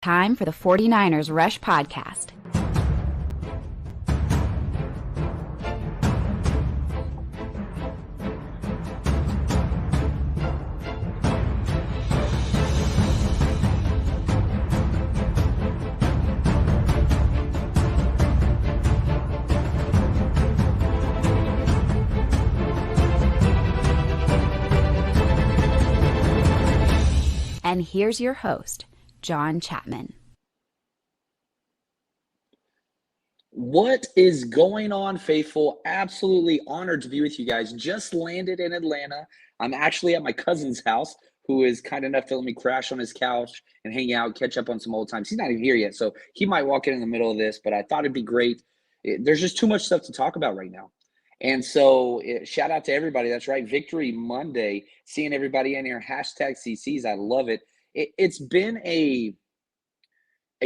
time for the 49ers Rush Podcast. And here's your host, John Chapman. What is going on, faithful? Absolutely honored to be with you guys. Just landed in Atlanta. I'm actually at my cousin's house, who is kind enough to let me crash on his couch and hang out, catch up on some old times. He's not even here yet, so he might walk in the middle of this, but I thought it'd be great. There's just too much stuff to talk about right now. And so shout out to everybody. That's right, Victory Monday. Seeing everybody in here, hashtag CCs. I love it. It's been a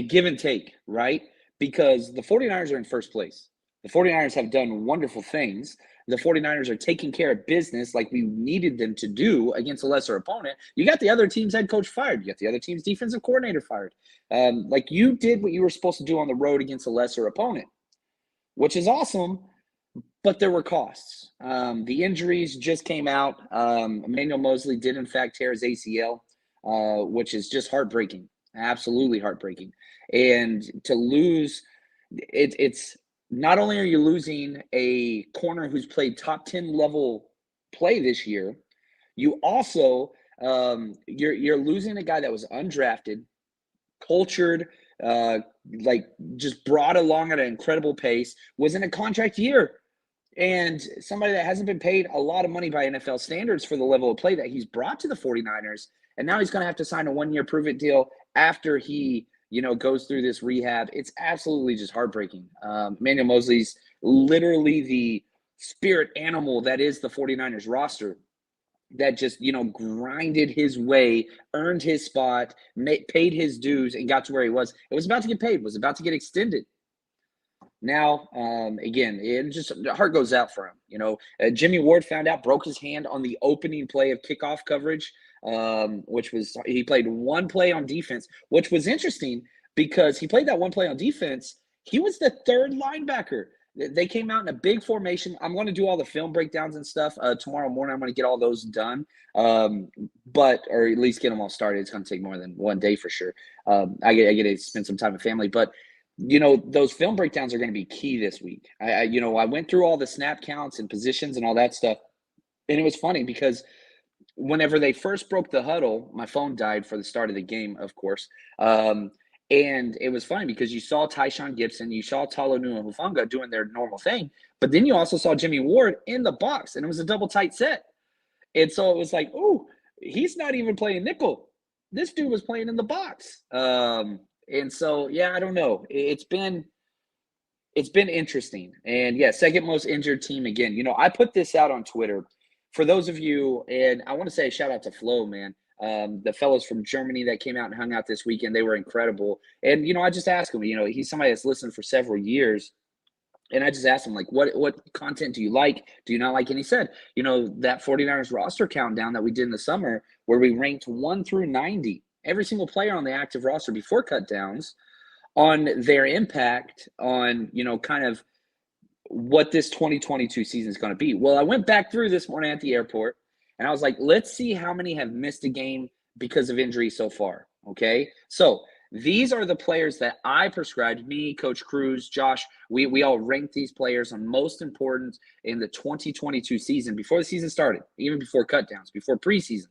give and take, right? Because the 49ers are in first place. The 49ers have done wonderful things. The 49ers are taking care of business like we needed them to do against a lesser opponent. You got the other team's head coach fired. You got the other team's defensive coordinator fired. Like you did what you were supposed to do on the road against a lesser opponent, which is awesome, but there were costs. The injuries just came out. Emmanuel Moseley did, in fact, tear his ACL. Which is just heartbreaking, absolutely heartbreaking. And to lose, it's not only are you losing a corner who's played top 10 level play this year, you also you're losing a guy that was undrafted, cultured, like just brought along at an incredible pace, was in a contract year. And somebody that hasn't been paid a lot of money by NFL standards for the level of play that he's brought to the 49ers. And now he's going to have to sign a one-year prove-it deal after he, goes through this rehab. It's absolutely just heartbreaking. Emmanuel Moseley's literally the spirit animal that is the 49ers roster that just, grinded his way, earned his spot, paid his dues, and got to where he was. It was about to get paid, was about to get extended. Now, again, the heart goes out for him. Jimmy Ward found out, broke his hand on the opening play of kickoff coverage, which was, he played one play on defense, which was interesting because he played that one play on defense. He was the third linebacker. They came out in a big formation. I'm going to do all the film breakdowns and stuff tomorrow morning. I'm going to get all those done, or at least get them all started. It's going to take more than one day for sure. I get to spend some time with family, but those film breakdowns are going to be key this week. I went through all the snap counts and positions and all that stuff. And it was funny because whenever they first broke the huddle, my phone died for the start of the game, of course. And it was funny because you saw Tyshawn Gibson, you saw Talonu and Hufanga doing their normal thing, but then you also saw Jimmy Ward in the box, and it was a double tight set. And so it was like, oh, he's not even playing nickel. This dude was playing in the box. And so, yeah, I don't know. It's been interesting. And, yeah, second most injured team again. I put this out on Twitter. For those of you, and I want to say a shout-out to Flo, man. The fellows from Germany that came out and hung out this weekend, they were incredible. And, I just asked him, he's somebody that's listened for several years. And I just asked him, like, what content do you like? Do you not like? And he said, that 49ers roster countdown that we did in the summer where we ranked 1 through 90. Every single player on the active roster before cutdowns on their impact on, kind of what this 2022 season is going to be. Well, I went back through this morning at the airport, and I was like, let's see how many have missed a game because of injury so far, okay? So these are the players that I prescribed, me, Coach Cruz, Josh. We all ranked these players on most important in the 2022 season before the season started, even before cutdowns, before preseason.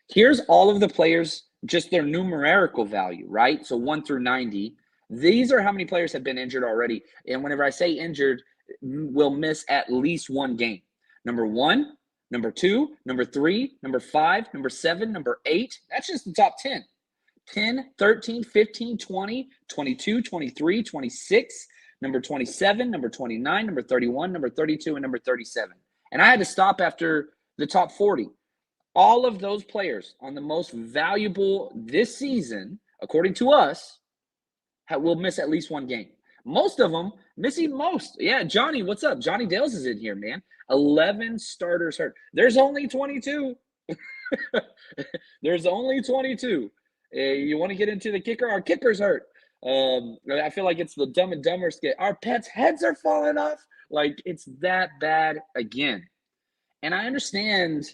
Here's all of the players, just their numerical value, right? So 1 through 90. These are how many players have been injured already. And whenever I say injured, will miss at least one game. Number 1, number 2, number 3, number 5, number 7, number 8. That's just the top 10. 10, 13, 15, 20, 22, 23, 26, number 27, number 29, number 31, number 32, and number 37. And I had to stop after the top 40. All of those players on the most valuable this season, according to us, will miss at least one game. Most of them missing most. Yeah, Johnny, what's up? Johnny Dales is in here, man. 11 starters hurt. There's only 22. There's only 22. You want to get into the kicker? Our kicker's hurt. I feel like it's the Dumb and Dumber skit. Our pets' heads are falling off. Like, it's that bad again. And I understand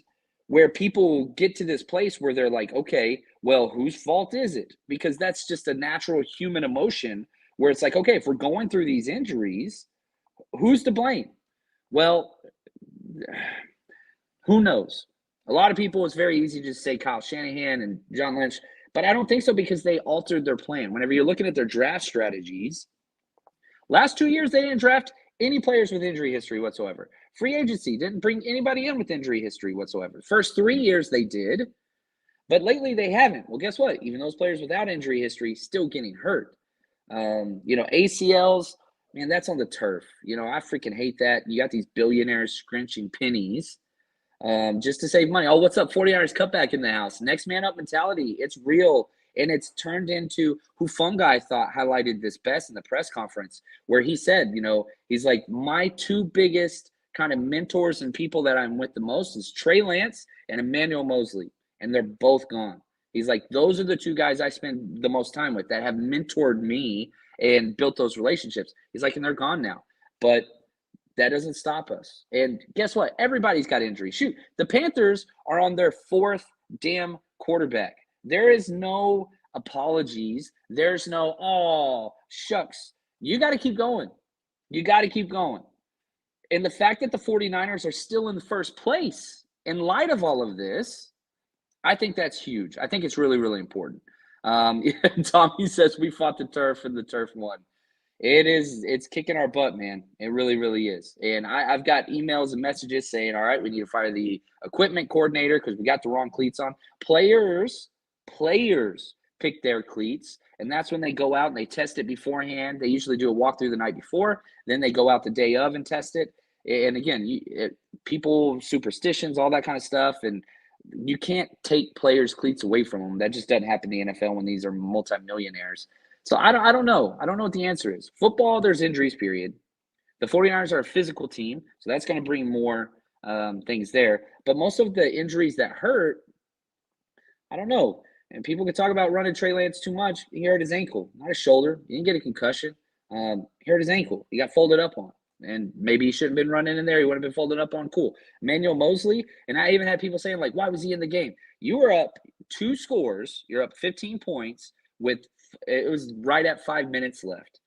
where people get to this place where they're like, okay, well, whose fault is it? Because that's just a natural human emotion where it's like, okay, if we're going through these injuries, who's to blame? Well, who knows? A lot of people, it's very easy to just say Kyle Shanahan and John Lynch, but I don't think so because they altered their plan. Whenever you're looking at their draft strategies, last 2 years they didn't draft any players with injury history whatsoever. Free agency didn't bring anybody in with injury history whatsoever. First 3 years they did, but lately they haven't. Well, guess what? Even those players without injury history still getting hurt. ACLs, man, that's on the turf. I freaking hate that. You got these billionaires scrunching pennies just to save money. Oh, what's up? 49ers cutback in the house. Next man up mentality. It's real. And it's turned into who Fungi thought highlighted this best in the press conference, where he said, he's like, my two biggest kind of mentors and people that I'm with the most is Trey Lance and Emmanuel Mosley. And they're both gone. He's like, those are the two guys I spend the most time with that have mentored me and built those relationships. He's like, and they're gone now. But that doesn't stop us. And guess what? Everybody's got injuries. Shoot, the Panthers are on their fourth damn quarterback. There is no apologies. There's no, oh, shucks. You got to keep going. You got to keep going. And the fact that the 49ers are still in the first place in light of all of this, I think that's huge. I think it's really, really important. Tommy says we fought the turf and the turf won. It's kicking our butt, man. It really, really is. And I've got emails and messages saying, all right, we need to fire the equipment coordinator because we got the wrong cleats on. Players pick their cleats, and that's when they go out and they test it beforehand. They usually do a walkthrough the night before. Then they go out the day of and test it. And again, people, superstitions, all that kind of stuff, and you can't take players' cleats away from them. That just doesn't happen in the NFL when these are multimillionaires. So I don't know. I don't know what the answer is. Football, there's injuries, period. The 49ers are a physical team, so that's going to bring more things there. But most of the injuries that hurt, I don't know. And people can talk about running Trey Lance too much. He hurt his ankle, not his shoulder. He didn't get a concussion. He hurt his ankle. He got folded up on. And maybe he shouldn't have been running in there. He would have been folded up on. Cool. Emmanuel Mosley, and I even had people saying, like, why was he in the game? You were up 2 scores. You're up 15 points with – it was right at 5 minutes left.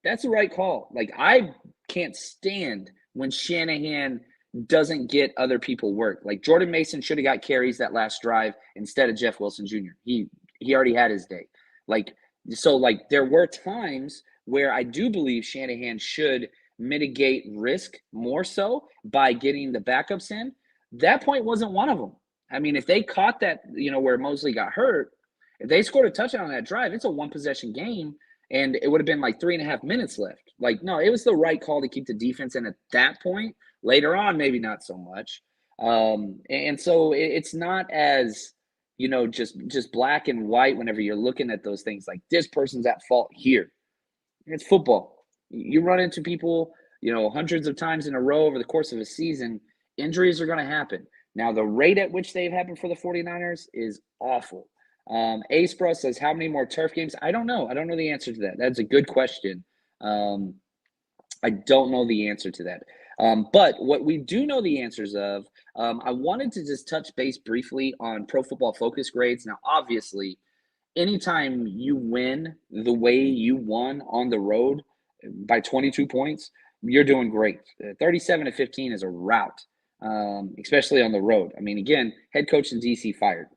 That's the right call. Like, I can't stand when Shanahan doesn't get other people work. Like, Jordan Mason should have got carries that last drive instead of Jeff Wilson Jr. He already had his day. So there were times where I do believe Shanahan should – mitigate risk more so by getting the backups in. That point wasn't one of them. I mean, if they caught that, where Mosley got hurt, if they scored a touchdown on that drive, it's a 1-possession game, and it would have been like 3.5 minutes left. No, it was the right call to keep the defense in at that point. Later on, maybe not so much. And so it's not as, just black and white whenever you're looking at those things like this person's at fault here. It's football. You run into people, hundreds of times in a row over the course of a season, injuries are going to happen. Now, the rate at which they've happened for the 49ers is awful. Aspra says, how many more turf games? I don't know. I don't know the answer to that. That's a good question. I don't know the answer to that. But what we do know the answers of, I wanted to just touch base briefly on Pro Football Focus grades. Now, obviously, anytime you win the way you won on the road, by 22 points, you're doing great. 37-15 is a rout, especially on the road. I mean, again, head coach in DC fired.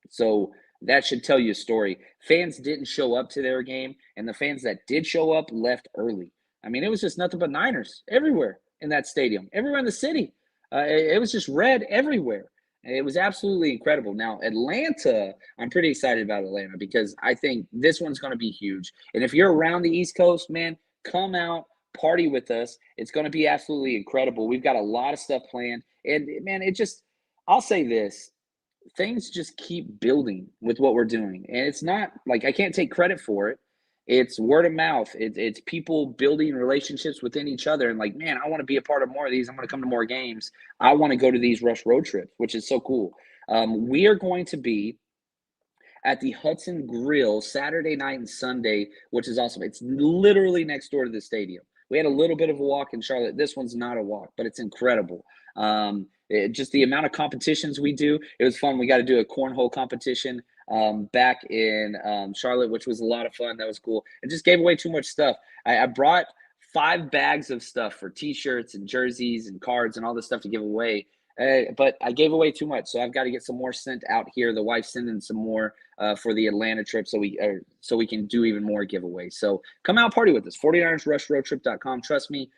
So that should tell you a story. Fans didn't show up to their game, and the fans that did show up left early. I mean, it was just nothing but Niners everywhere in that stadium, everywhere in the city. It was just red everywhere. It was absolutely incredible. Now, Atlanta, I'm pretty excited about Atlanta because I think this one's going to be huge. And if you're around the East Coast, man, come out, party with us. It's going to be absolutely incredible. We've got a lot of stuff planned. And, man, I'll say this. Things just keep building with what we're doing. And it's not like I can't take credit for it. It's word of mouth. It's people building relationships within each other. And man, I want to be a part of more of these. I'm going to come to more games. I want to go to these Rush road trips, which is so cool. We are going to be at the Hudson Grill Saturday night and Sunday, which is awesome. It's literally next door to the stadium. We had a little bit of a walk in Charlotte. This one's not a walk, but it's incredible. Just the amount of competitions we do. It was fun. We got to do a cornhole competition back in Charlotte, which was a lot of fun. That was cool. And just gave away too much stuff. I brought 5 bags of stuff for T-shirts and jerseys and cards and all this stuff to give away. But I gave away too much, so I've got to get some more sent out here. The wife's sending some more for the Atlanta trip, so we can do even more giveaways. So come out, party with us. 49ersrushroadtrip.com. Trust me,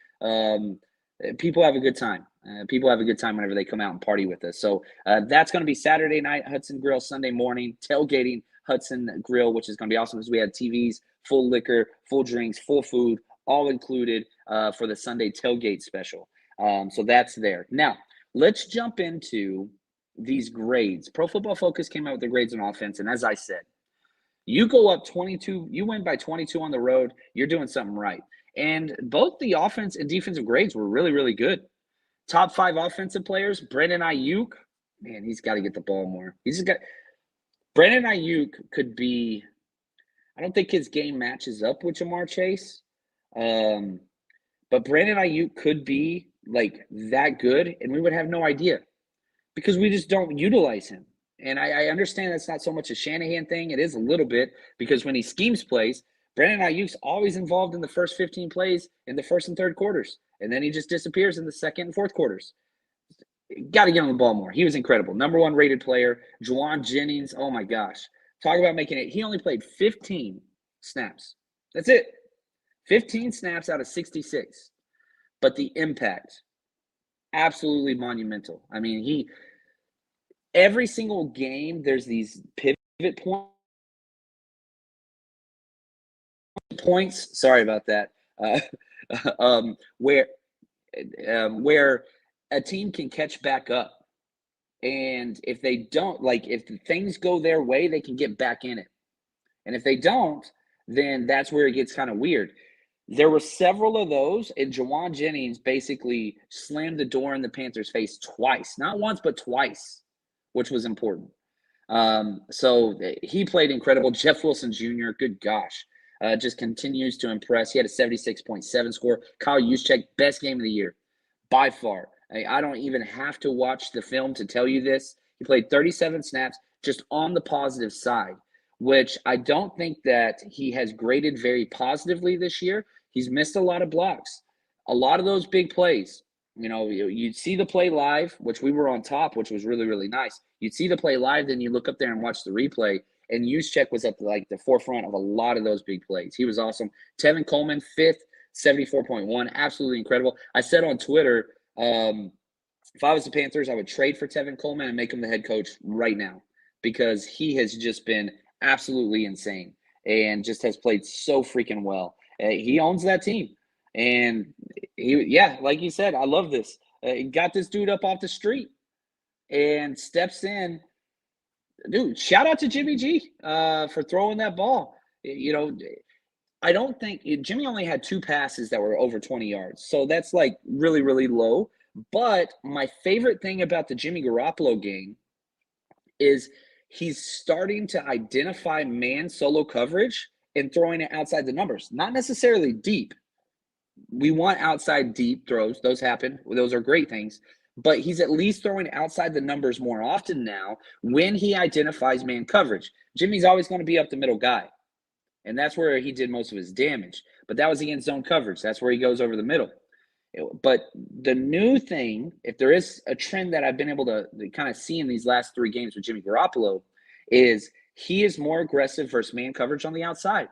people have a good time. People have a good time whenever they come out and party with us. So that's going to be Saturday night, Hudson Grill, Sunday morning, tailgating Hudson Grill, which is going to be awesome because we had TVs, full liquor, full drinks, full food, all included for the Sunday tailgate special. So that's there. Now, let's jump into these grades. Pro Football Focus came out with the grades on offense, and as I said, you go up 22, you win by 22 on the road, you're doing something right. And both the offense and defensive grades were really, really good. Top 5 offensive players, Brandon Ayuk. Man, he's got to get the ball more. Brandon Ayuk could be, I don't think his game matches up with Jamar Chase. But Brandon Ayuk could be like that good, and we would have no idea because we just don't utilize him. And I understand that's not so much a Shanahan thing. It is a little bit because when he schemes plays, Brandon Ayuk's always involved in the first 15 plays in the first and third quarters, and then he just disappears in the second and fourth quarters. Got to get him the ball more. He was incredible. Number 1 rated player. Juwan Jennings, oh my gosh. Talk about making it. He only played 15 snaps. That's it. 15 snaps out of 66. But the impact, absolutely monumental. I mean, every single game, there's these pivot points. Sorry about that. Where a team can catch back up. And if they don't, like if things go their way, they can get back in it. And if they don't, then that's where it gets kind of weird. There were several of those, and Juwan Jennings basically slammed the door in the Panthers' face twice. Not once, but twice, which was important. So he played incredible. Jeff Wilson Jr., good gosh, just continues to impress. He had a 76.7 score. Kyle Juszczyk, best game of the year, by far. I don't even have to watch the film to tell you this. He played 37 snaps just on the positive side, which I don't think that he has graded very positively this year. He's missed a lot of blocks. A lot of those big plays, you'd see the play live, which we were on top, which was really, really nice. You'd see the play live, then you look up there and watch the replay, and Juszczyk was at the forefront of a lot of those big plays. He was awesome. Tevin Coleman, 5th, 74.1, absolutely incredible. I said on Twitter, if I was the Panthers, I would trade for Tevin Coleman and make him the head coach right now because he has just been absolutely insane and just has played so freaking well. He owns that team. And like you said, I love this. He got this dude up off the street and steps in. Dude, shout out to Jimmy G for throwing that ball. I don't think Jimmy only had 2 passes that were over 20 yards. So that's like really, really low. But my favorite thing about the Jimmy Garoppolo game is he's starting to identify man solo coverage and throwing it outside the numbers. Not necessarily deep. We want outside deep throws. Those happen. Those are great things. But he's at least throwing outside the numbers more often now when he identifies man coverage. Jimmy's always going to be up the middle guy. And that's where he did most of his damage. But that was against zone coverage. That's where he goes over the middle. But the new thing, if there is a trend that I've been able to kind of see in these last 3 games with Jimmy Garoppolo, is he is more aggressive versus man coverage on the outside,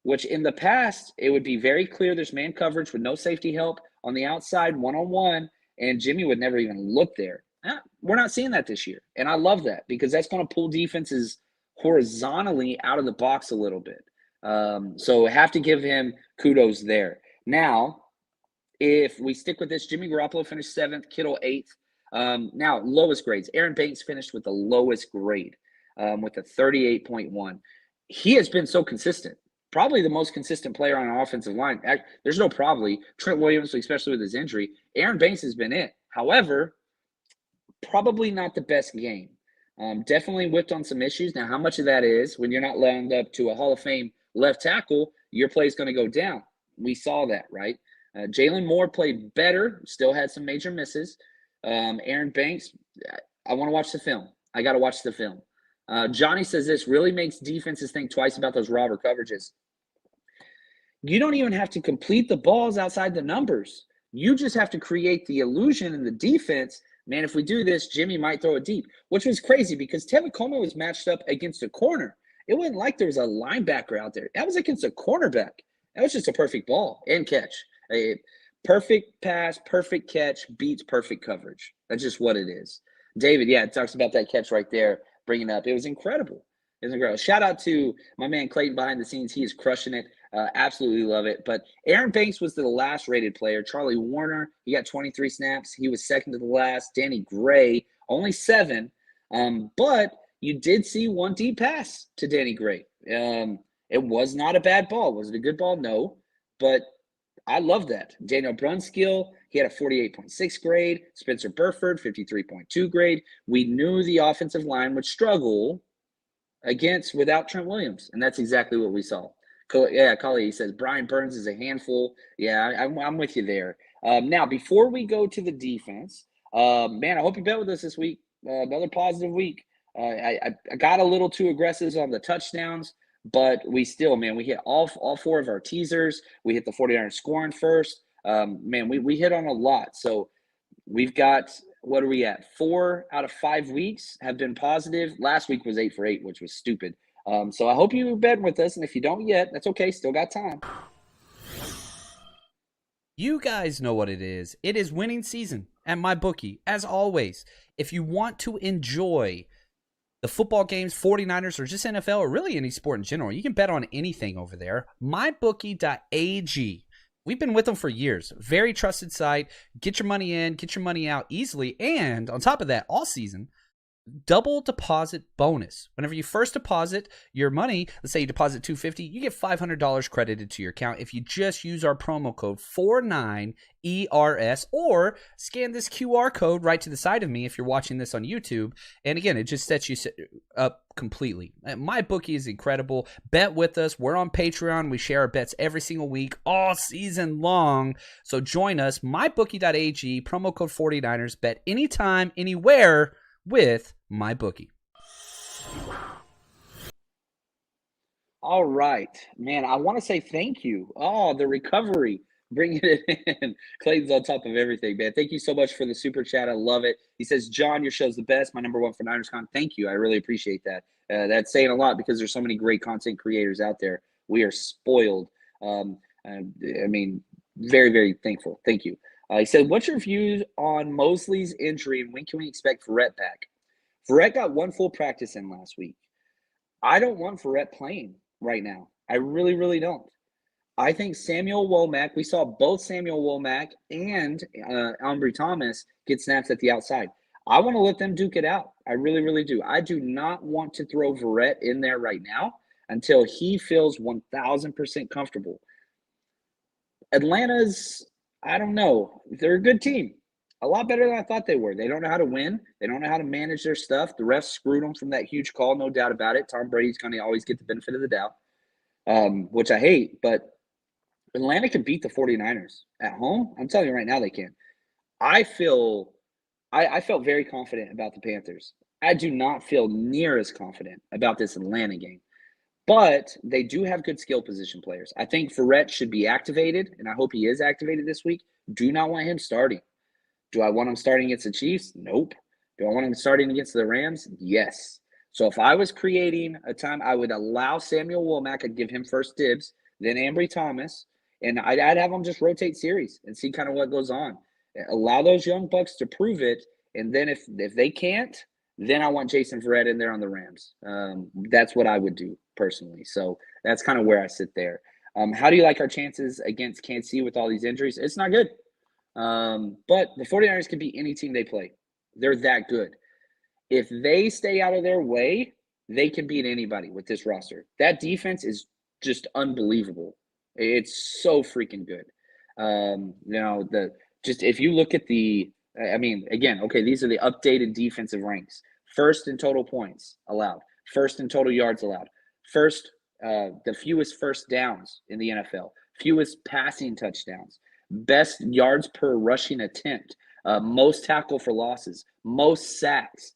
which in the past, it would be very clear there's man coverage with no safety help on the outside, one-on-one, and Jimmy would never even look there. We're not seeing that this year, and I love that because that's going to pull defenses horizontally out of the box a little bit. So I have to give him kudos there. Now, if we stick with this, Jimmy Garoppolo finished 7th, Kittle 8th. Now, lowest grades. Aaron Banks finished with the lowest grade with a 38.1. He has been so consistent. Probably the most consistent player on an offensive line. There's no probably. Trent Williams, especially with his injury. Aaron Banks has been it. However, probably not the best game. Definitely whipped on some issues. Now, how much of that is when you're not lined up to a Hall of Fame left tackle, your play is going to go down. We saw that, right? Jalen Moore played better, still had some major misses. Aaron Banks, I want to watch the film. I got to watch the film. Johnny says this really makes defenses think twice about those robber coverages. You don't even have to complete the balls outside the numbers. You just have to create the illusion in the defense. Man, if we do this, Jimmy might throw it deep, which was crazy because Tevin Coleman was matched up against a corner. It wasn't like there was a linebacker out there. That was against a cornerback. That was just a perfect ball and catch. A perfect pass, perfect catch beats perfect coverage. That's just what it is. David, yeah, it talks about that catch right there, bringing up. It was incredible. It was incredible. Shout out to my man Clayton behind the scenes. He is crushing it. Absolutely love it. But Aaron Banks was the last rated player. Charlie Warner, he got 23 snaps. He was second to the last. Danny Gray, only 7. But you did see one deep pass to Danny Gray. It was not a bad ball. Was it a good ball? No. But I love that. Daniel Brunskill, he had a 48.6 grade. Spencer Burford, 53.2 grade. We knew the offensive line would struggle without Trent Williams, and that's exactly what we saw. Yeah, Cully, he says Brian Burns is a handful. Yeah, I'm with you there. Now, before we go to the defense, man, I hope you bet with us this week. Another positive week. I got a little too aggressive on the touchdowns, but we still, man, we hit all 4 of our teasers. We hit the 49ers scoring first. Man, we hit on a lot. So we've got, what are we at? 4 out of 5 weeks have been positive. Last week was 8 for 8, which was stupid. So I hope you bet with us, and if you don't yet, that's okay. Still got time. You guys know what it is. It is winning season at MyBookie. As always, if you want to enjoy the football games, 49ers, or just NFL, or really any sport in general, you can bet on anything over there. MyBookie.ag. We've been with them for years. Very trusted site. Get your money in, get your money out easily. And on top of that, all season, double deposit bonus. Whenever you first deposit your money, let's say you deposit $250, you get $500 credited to your account if you just use our promo code 49ERS or scan this QR code right to the side of me if you're watching this on YouTube. And again, it just sets you up completely. MyBookie is incredible. Bet with us. We're on Patreon. We share our bets every single week, all season long. So join us, mybookie.ag, promo code 49ers. Bet anytime, anywhere with MyBookie. All right, man, I want to say thank you. Oh, the recovery, bringing it in. Clayton's on top of everything, man. Thank you so much for the super chat. I love it. He says, John, your show's the best. My number 1 for NinersCon. Thank you. I really appreciate that. That's saying a lot because there's so many great content creators out there. We are spoiled. I mean, very, very thankful. Thank you. He said, what's your views on Mosley's injury and when can we expect Verrett back? Verrett got 1 full practice in last week. I don't want Verrett playing right now. I really, really don't. I think Samuel Womack, we saw both Samuel Womack and Ambry Thomas get snaps at the outside. I want to let them duke it out. I really, really do. I do not want to throw Verrett in there right now until he feels 1,000% comfortable. Atlanta's, I don't know. They're a good team. A lot better than I thought they were. They don't know how to win. They don't know how to manage their stuff. The refs screwed them from that huge call, no doubt about it. Tom Brady's going to always get the benefit of the doubt, which I hate. But Atlanta can beat the 49ers at home. I'm telling you right now they can. I felt very confident about the Panthers. I do not feel near as confident about this Atlanta game. But they do have good skill position players. I think Verrett should be activated, and I hope he is activated this week. Do not want him starting. Do I want him starting against the Chiefs? Nope. Do I want him starting against the Rams? Yes. So if I was creating a time, I would allow Samuel Womack. I'd give him first dibs, then Ambry Thomas, and I'd have them just rotate series and see kind of what goes on. Allow those young bucks to prove it, and then if they can't, then I want Jason Verrett in there on the Rams. That's what I would do personally. So that's kind of where I sit there. How do you like our chances against Kansas City with all these injuries? It's not good. But the 49ers can beat any team they play. They're that good. If they stay out of their way, they can beat anybody with this roster. That defense is just unbelievable. It's so freaking good. If you look at again, okay, these are the updated defensive ranks. first in total points allowed, first in total yards allowed, the fewest first downs in the NFL, fewest passing touchdowns, best yards per rushing attempt, most tackle for losses, most sacks.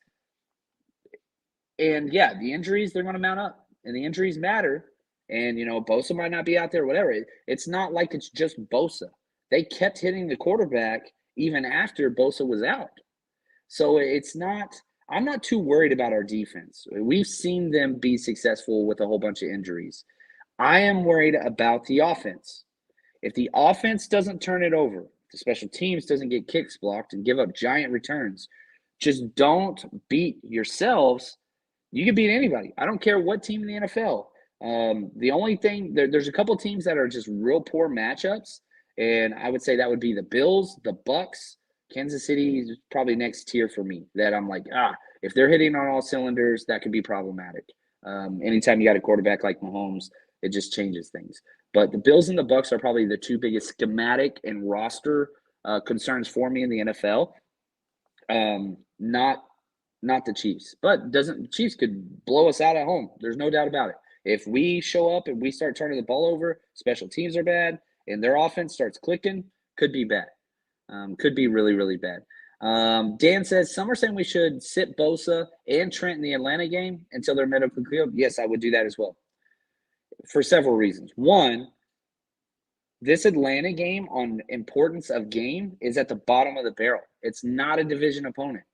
And yeah, the injuries, they're going to mount up, and the injuries matter. And, Bosa might not be out there, whatever. It's not like it's just Bosa. They kept hitting the quarterback even after Bosa was out. So I'm not too worried about our defense. We've seen them be successful with a whole bunch of injuries. I am worried about the offense. If the offense doesn't turn it over, the special teams doesn't get kicks blocked and give up giant returns, just don't beat yourselves. You can beat anybody. I don't care what team in the NFL. The only thing, there's a couple teams that are just real poor matchups, and I would say that would be the Bills, the Bucks. Kansas City is probably next tier for me, that I'm like, if they're hitting on all cylinders, that could be problematic. Anytime you got a quarterback like Mahomes, it just changes things. But the Bills and the Bucks are probably the two biggest schematic and roster concerns for me in the NFL. Not the Chiefs, but the Chiefs could blow us out at home. There's no doubt about it. If we show up and we start turning the ball over, special teams are bad, and their offense starts clicking, could be bad. Could be really, really bad. Dan says, some are saying we should sit Bosa and Trent in the Atlanta game until they're medically cleared. Yes, I would do that as well, for several reasons. One, this Atlanta game on importance of game is at the bottom of the barrel. It's not a division opponent.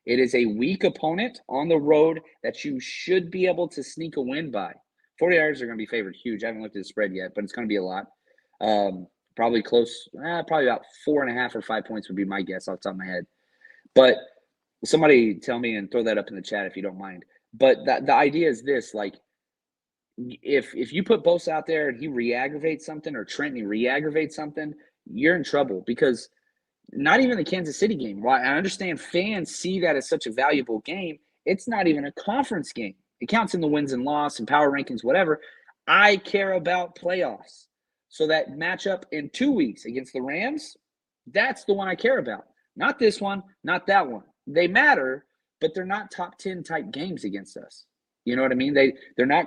It is a weak opponent on the road that you should be able to sneak a win by. 49ers are going to be favored huge. I haven't looked at the spread yet, but it's going to be a lot. Probably close, probably about 4.5 or 5 points would be my guess off the top of my head. But somebody tell me and throw that up in the chat if you don't mind. But the idea is this, like, if you put Bosa out there and he re-aggravates something, or Trent and he re-aggravates something, you're in trouble, because not even the Kansas City game. While I understand fans see that as such a valuable game, it's not even a conference game. It counts in the wins and loss and power rankings, whatever. I care about playoffs. So that matchup in 2 weeks against the Rams, that's the one I care about. Not this one, not that one. They matter, but they're not top 10 type games against us. You know what I mean? They're not.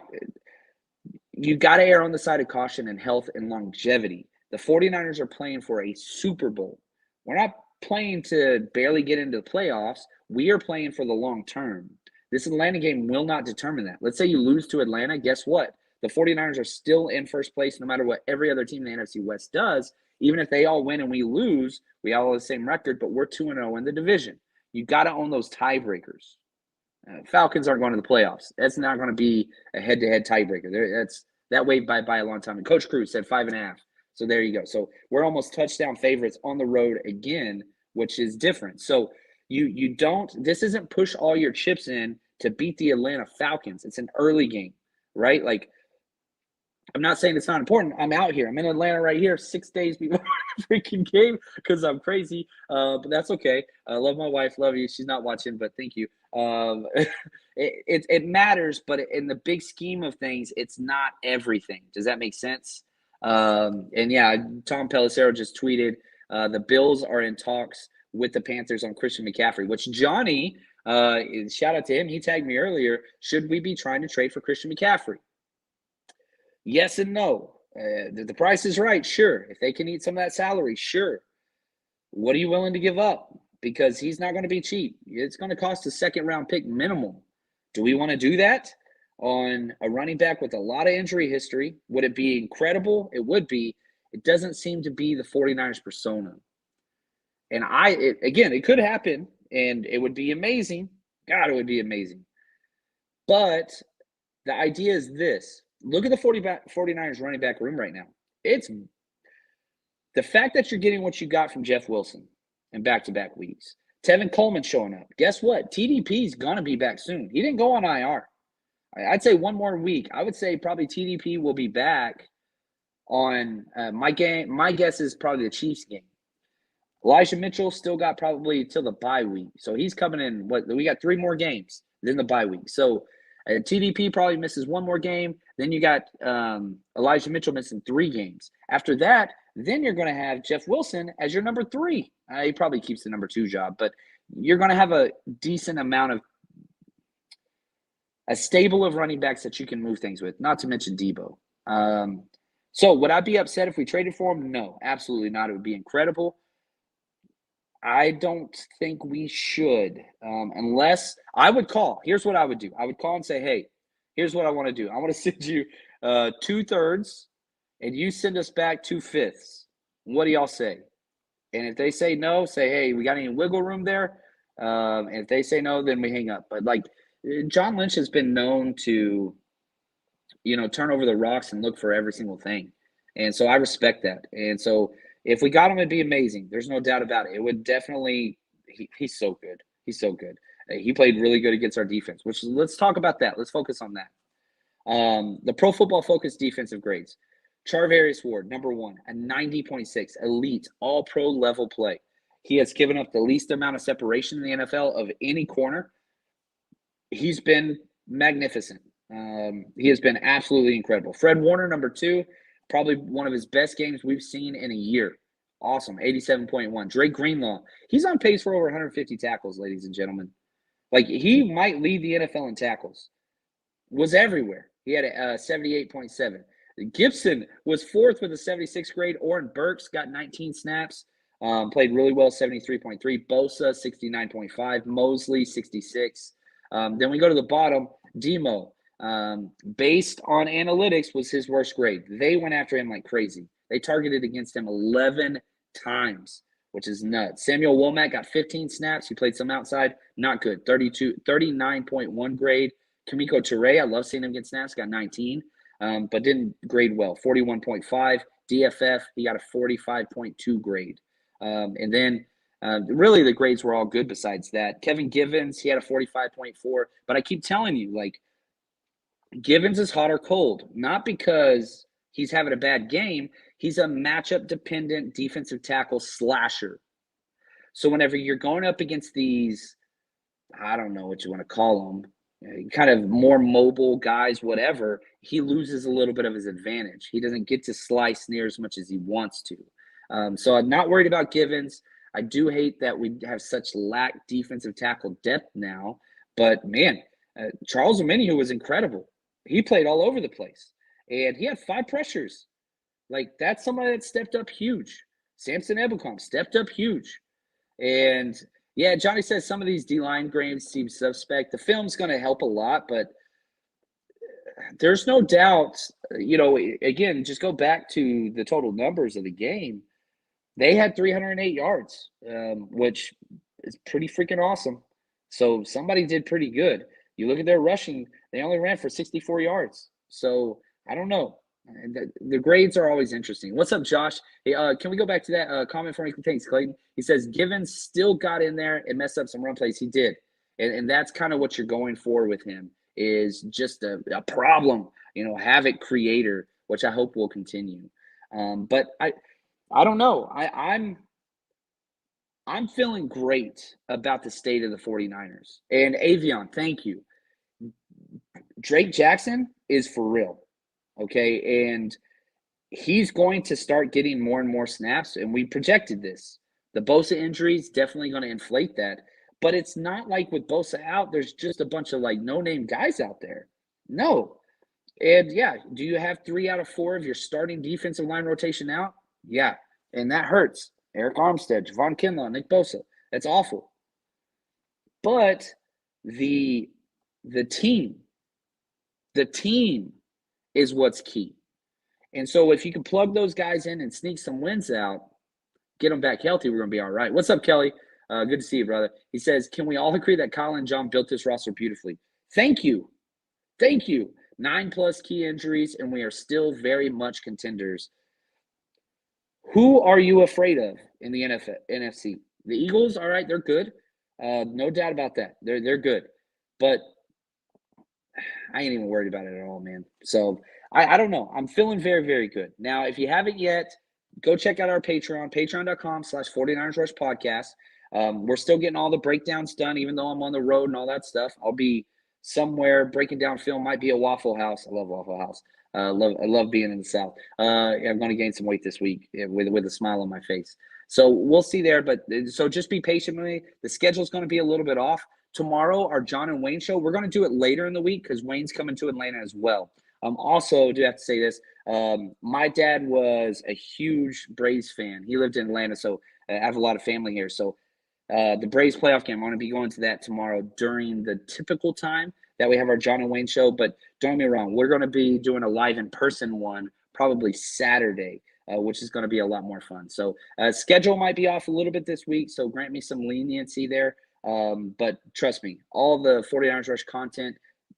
You got to err on the side of caution and health and longevity. The 49ers are playing for a Super Bowl. We're not playing to barely get into the playoffs. We are playing for the long term. This Atlanta game will not determine that. Let's say you lose to Atlanta. Guess what? The 49ers are still in first place no matter what every other team in the NFC West does. Even if they all win and we lose, we all have the same record, but we're 2-0 in the division. You got to own those tiebreakers. Falcons aren't going to the playoffs. That's not going to be a head-to-head tiebreaker. That waved by a long time. And Coach Cruz said 5.5. So there you go. So we're almost touchdown favorites on the road again, which is different. So you don't – this isn't push all your chips in to beat the Atlanta Falcons. It's an early game, right? Like, I'm not saying it's not important. I'm out here. I'm in Atlanta right here 6 days before the freaking game because I'm crazy. But that's okay. I love my wife. Love you. She's not watching, but thank you. It matters, but in the big scheme of things, it's not everything. Does that make sense? And yeah, Tom Pelissero just tweeted, the Bills are in talks with the Panthers on Christian McCaffrey, which Johnny, shout out to him. He tagged me earlier. Should we be trying to trade for Christian McCaffrey? Yes and no. The price is right, sure. If they can eat some of that salary, sure. What are you willing to give up? Because he's not going to be cheap. It's going to cost a second-round pick minimum. Do we want to do that on a running back with a lot of injury history? Would it be incredible? It would be. It doesn't seem to be the 49ers persona. And again, it could happen, and it would be amazing. God, it would be amazing. But the idea is this. Look at the 49ers running back room right now. It's the fact that you're getting what you got from Jeff Wilson in back-to-back weeks. Tevin Coleman showing up. Guess what? TDP is going to be back soon. He didn't go on IR. I'd say one more week. I would say probably TDP will be back on my game. My guess is probably the Chiefs game. Elijah Mitchell still got probably till the bye week. So he's coming in. We got 3 more games than the bye week. So TDP probably misses 1 more game. Then you got Elijah Mitchell missing 3 games. After that, then you're going to have Jeff Wilson as your number 3. He probably keeps the number 2 job, but you're going to have a decent amount of a stable of running backs that you can move things with, not to mention Debo. So would I be upset if we traded for him? No, absolutely not. It would be incredible. I don't think we should, unless I would call. Here's what I would do. I would call and say, hey, here's what I want to do. I want to send you 2/3, and you send us back 2/5. What do y'all say? And if they say no, say, hey, we got any wiggle room there? And if they say no, then we hang up. But like John Lynch has been known to, turn over the rocks and look for every single thing. And so I respect that. And so if we got him, it'd be amazing. There's no doubt about it. It would definitely, he's so good. He's so good. He played really good against our defense, let's talk about that. Let's focus on that. The Pro Football Focus defensive grades. Charvarius Ward, number 1, a 90.6, elite, all-pro level play. He has given up the least amount of separation in the NFL of any corner. He's been magnificent. He has been absolutely incredible. Fred Warner, number 2, probably one of his best games we've seen in a year. Awesome, 87.1. Drake Greenlaw, he's on pace for over 150 tackles, ladies and gentlemen. Like, he might lead the NFL in tackles. Was everywhere. He had a 78.7. Gibson was 4th with a 76 grade. Oren Burks got 19 snaps. Played really well, 73.3. Bosa, 69.5. Mosley, 66. Then we go to the bottom. Demo, based on analytics, was his worst grade. They went after him like crazy. They targeted against him 11 times, which is nuts. Samuel Womack got 15 snaps. He played some outside. Not good. 39.1 grade. Kamiko Toure, I love seeing him get snaps, got 19, but didn't grade well. 41.5. DFF, he got a 45.2 grade. And then really the grades were all good besides that. Kevin Givens, he had a 45.4. But I keep telling you, like, Givens is hot or cold, not because he's having a bad game. He's a matchup-dependent defensive tackle slasher. So whenever you're going up against these, I don't know what you want to call them, kind of more mobile guys, whatever, he loses a little bit of his advantage. He doesn't get to slice near as much as he wants to. So I'm not worried about Givens. I do hate that we have such lack defensive tackle depth now. But, man, Charles Omenihu was incredible. He played all over the place. And he had 5 pressures. Like, that's somebody that stepped up huge. Samson Ebukam stepped up huge. And – yeah, Johnny says some of these D-line grades seem suspect. The film's going to help a lot, but there's no doubt, again, just go back to the total numbers of the game. They had 308 yards, which is pretty freaking awesome. So somebody did pretty good. You look at their rushing, they only ran for 64 yards. So I don't know. The grades are always interesting. What's up, Josh? Hey, can we go back to that comment from me? Thanks, Clayton. He says, Givens still got in there and messed up some run plays. He did. And that's kind of what you're going for with him, is just a problem, havoc creator, which I hope will continue. But I don't know. I'm feeling great about the state of the 49ers. And Avion, thank you. Drake Jackson is for real. Okay, and he's going to start getting more and more snaps, and we projected this. The Bosa injury is definitely going to inflate that, but it's not like with Bosa out, there's just a bunch of like no-name guys out there. No. And yeah, do you have 3 out of 4 of your starting defensive line rotation out? Yeah, and that hurts. Eric Armstead, Javon Kinlaw, Nick Bosa. That's awful. But the team is what's key. And so if you can plug those guys in and sneak some wins out, get them back healthy, we're going to be all right. What's up, Kelly? Good to see you, brother. He says, can we all agree that Kyle and John built this roster beautifully? Thank you. 9+ key injuries, and we are still very much contenders. Who are you afraid of in the NFC? The Eagles, all right, they're good. No doubt about that. They're good. But I ain't even worried about it at all, man. So I don't know. I'm feeling very, very good. Now, if you haven't yet, go check out our Patreon, patreon.com/49ers Rush Podcast. We're still getting all the breakdowns done, even though I'm on the road and all that stuff. I'll be somewhere breaking down film. Might be a Waffle House. I love Waffle House. I love being in the South. I'm going to gain some weight this week with a smile on my face. So we'll see there. But so just be patient with me. The schedule's going to be a little bit off, tomorrow, our John and Wayne show, we're going to do it later in the week because Wayne's coming to Atlanta as well. Also, do have to say this. My dad was a huge Braves fan. He lived in Atlanta, so I have a lot of family here. So the Braves playoff game, I'm going to be going to that tomorrow during the typical time that we have our John and Wayne show. But don't get me wrong, we're going to be doing a live in-person one probably Saturday, which is going to be a lot more fun. So schedule might be off a little bit this week, so grant me some leniency there. But trust me, all the 49ers Rush content,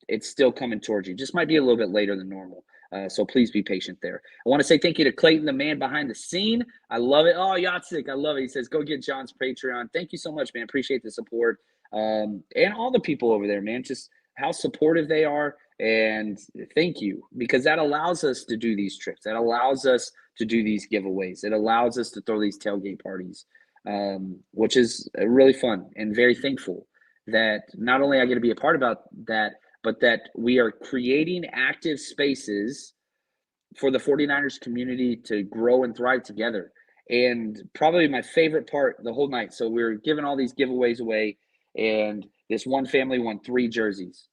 it's still coming towards you. Just might be a little bit later than normal. So please be patient there. I want to say thank you to Clayton, the man behind the scene. I love it. Oh, Yatsik, I love it. He says, go get John's Patreon. Thank you so much, man. Appreciate the support. And all the people over there, man, just how supportive they are. And thank you, because that allows us to do these trips. That allows us to do these giveaways. It allows us to throw these tailgate parties, which is really fun and very thankful that not only I get to be a part about that, but that we are creating active spaces for the 49ers community to grow and thrive together. And probably my favorite part the whole night. So we were giving all these giveaways away, and this one family won 3 jerseys,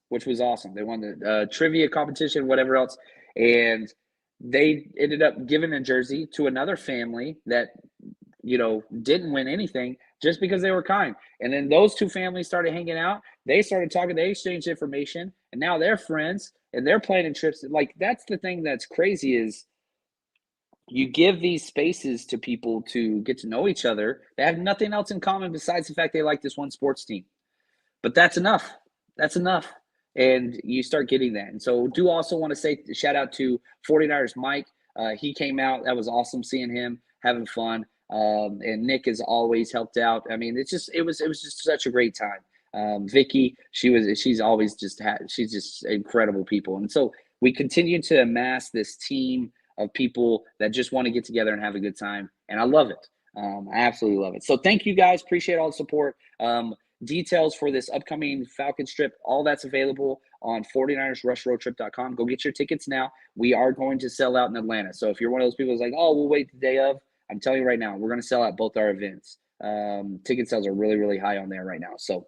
which was awesome. They won the trivia competition, whatever else. And they ended up giving a jersey to another family that, didn't win anything just because they were kind. And then those 2 families started hanging out. They started talking. They exchanged information, and now they're friends, and they're planning trips. Like, that's the thing that's crazy is you give these spaces to people to get to know each other. They have nothing else in common besides the fact they like this one sports team. But that's enough. That's enough. And you start getting that. And so do also want to say shout out to 49ers Mike. He came out. That was awesome seeing him having fun. And Nick has always helped out. I mean, it was just such a great time. Vicky, she's always she's just incredible people. And so we continue to amass this team of people that just want to get together and have a good time. And I love it. I absolutely love it. So thank you guys. Appreciate all the support. Details for this upcoming Falcons trip, all that's available on 49ersrushroadtrip.com. Go get your tickets now. We are going to sell out in Atlanta. So if you're one of those people who's like, oh, we'll wait the day of, I'm telling you right now, we're going to sell out both our events. Ticket sales are really, really high on there right now. So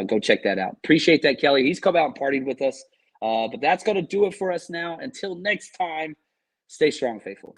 go check that out. Appreciate that, Kelly. He's come out and partied with us. But that's going to do it for us now. Until next time, stay strong, faithful.